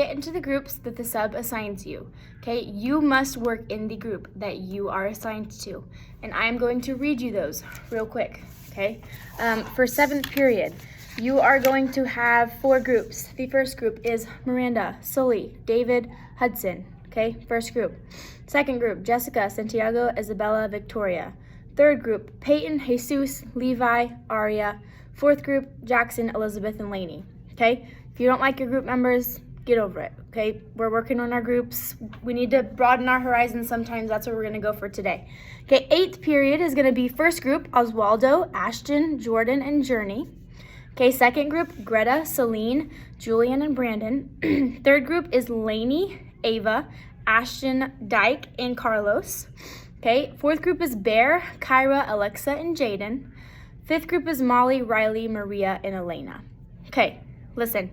Get into the groups that the sub assigns you. Okay, you must work in the group that you are assigned to. And I'm going to read you those real quick. Okay, for 7th period, you are going to have 4 groups. The first group is Miranda, Sully, David, Hudson. Okay, first group. Second group, Jessica, Santiago, Isabella, Victoria. Third group, Peyton, Jesus, Levi, Aria. Fourth group, Jackson, Elizabeth, and Lainey. Okay, if you don't like your group members, get over it. Okay, we're working on our groups. We need to broaden our horizons sometimes. That's what we're going to go for today. Okay, 8th period is going to be first group, Oswaldo, Ashton, Jordan, and Journey. Okay, second group, Greta, Celine, Julian, and Brandon. Third group is Lainey, Ava, Ashton, Dyke, and Carlos. Okay, fourth group is Bear, Kyra, Alexa, and Jaden. Fifth group is Molly, Riley, Maria, and Elena. Okay, listen.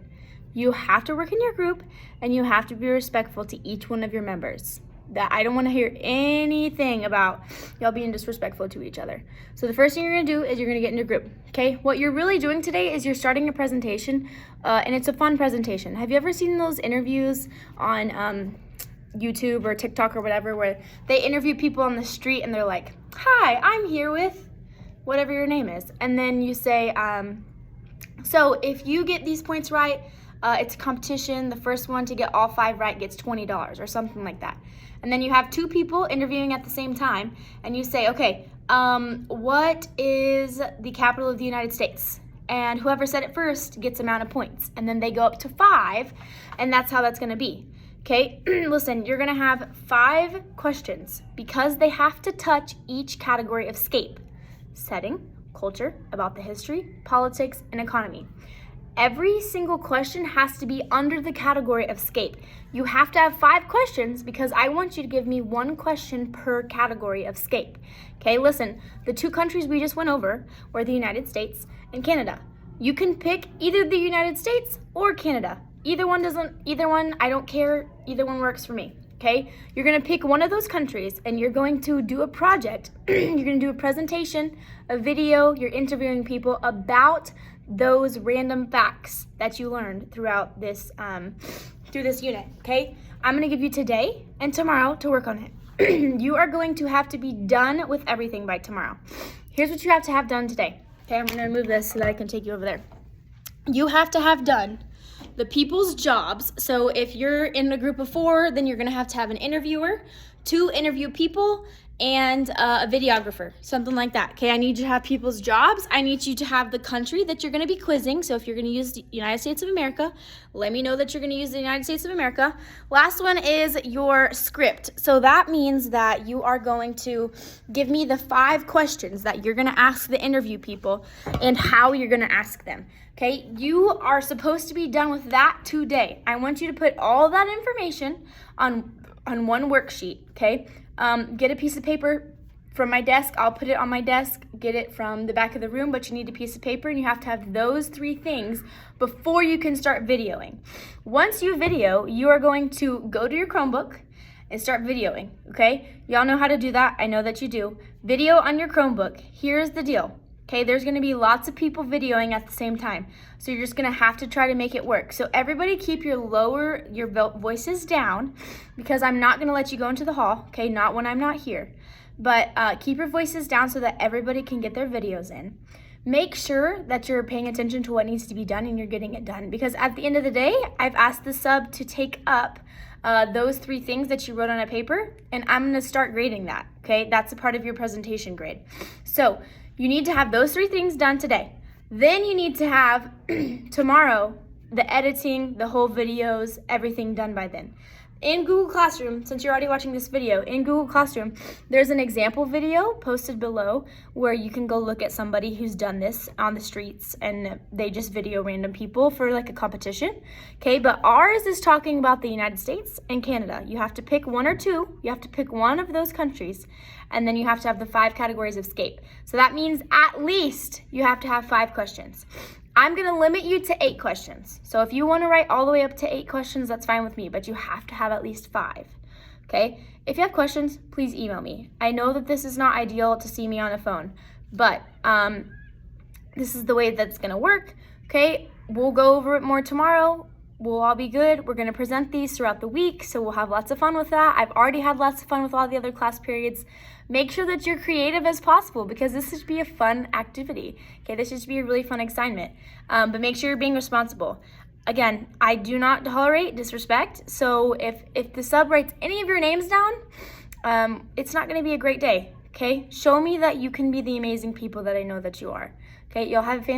You have to work in your group, and you have to be respectful to each one of your members. That I don't want to hear anything about y'all being disrespectful to each other. So the first thing you're going to do is you're going to get in your group. Okay, what you're really doing today is you're starting a presentation, and it's a fun presentation. Have you ever seen those interviews on YouTube or TikTok or whatever, where they interview people on the street and they're like, "Hi, I'm here with whatever your name is," and then you say, "So if you get these points right, it's a competition. The first one to get all 5 right gets $20 or something like that." And then you have 2 people interviewing at the same time, and you say, "Okay, what is the capital of the United States?" And whoever said it first gets amount of points. And then they go up to 5, and that's how that's going to be. Okay, listen, you're going to have 5 questions because they have to touch each category of SCAPE: setting, culture, about the history, politics, and economy. Every single question has to be under the category of SCAPE. You have to have 5 questions because I want you to give me 1 question per category of SCAPE. Okay, listen, the 2 countries we just went over were the United States and Canada. You can pick either the United States or Canada. Either one, I don't care. Either one works for me. Okay, you're going to pick one of those countries and you're going to do a project. You're going to do a presentation, a video. You're interviewing people about those random facts that you learned throughout this through this unit. Okay, I'm going to give you today and tomorrow to work on it. You are going to have to be done with everything by tomorrow. Here's what you have to have done today. Okay, I'm going to remove this so that I can take you over there. You have to have done the people's jobs. So if you're in a group of 4, then you're going to have an interviewer, 2 interview people, and a videographer, something like that. Okay, I need you to have people's jobs. I need you to have the country that you're going to be quizzing. So if you're going to use the United States of America, let me know that you're going to use the United States of America. Last one is your script. So that means that you are going to give me the 5 questions that you're going to ask the interview people and how you're going to ask them. Okay, you are supposed to be done with that today. I want you to put all that information on one worksheet, okay? Get a piece of paper from my desk. I'll put it on my desk. Get it from the back of the room, but you need a piece of paper, and you have to have those 3 things before you can start videoing. Once you video, you are going to go to your Chromebook and start videoing, okay? Y'all know how to do that. I know that you do. Video on your Chromebook. Here's the deal. Okay, there's going to be lots of people videoing at the same time. So you're just going to have to try to make it work. So everybody keep your voices down because I'm not going to let you go into the hall. Okay, not when I'm not here. But keep your voices down so that everybody can get their videos in. Make sure that you're paying attention to what needs to be done and you're getting it done. Because at the end of the day, I've asked the sub to take up those 3 things that you wrote on a paper, and I'm going to start grading that. Okay, that's a part of your presentation grade. So you need to have those 3 things done today. Then you need to have tomorrow the editing, the whole videos, everything done by then. In Google Classroom, since you're already watching this video, in Google Classroom, there's an example video posted below where you can go look at somebody who's done this on the streets and they just video random people for like a competition. Okay, but ours is talking about the United States and Canada. You have to pick 1 or 2. You have to pick one of those countries, and then you have to have the 5 categories of SCAPE. So that means at least you have to have 5 questions. I'm going to limit you to 8 questions. So if you want to write all the way up to 8 questions, that's fine with me, but you have to have at least 5. Okay? If you have questions, please email me. I know that this is not ideal to see me on a phone, but this is the way that's going to work. Okay? We'll go over it more tomorrow. we'll all be good. We're going to present these throughout the week, so we'll have lots of fun with that. I've already had lots of fun with all the other class periods. Make sure that you're creative as possible because this should be a fun activity. Okay, this should be a really fun assignment. But make sure you're being responsible. Again, I do not tolerate disrespect, so if the sub writes any of your names down, it's not going to be a great day. Okay, show me that you can be the amazing people that I know that you are. Okay, you'll have a fantastic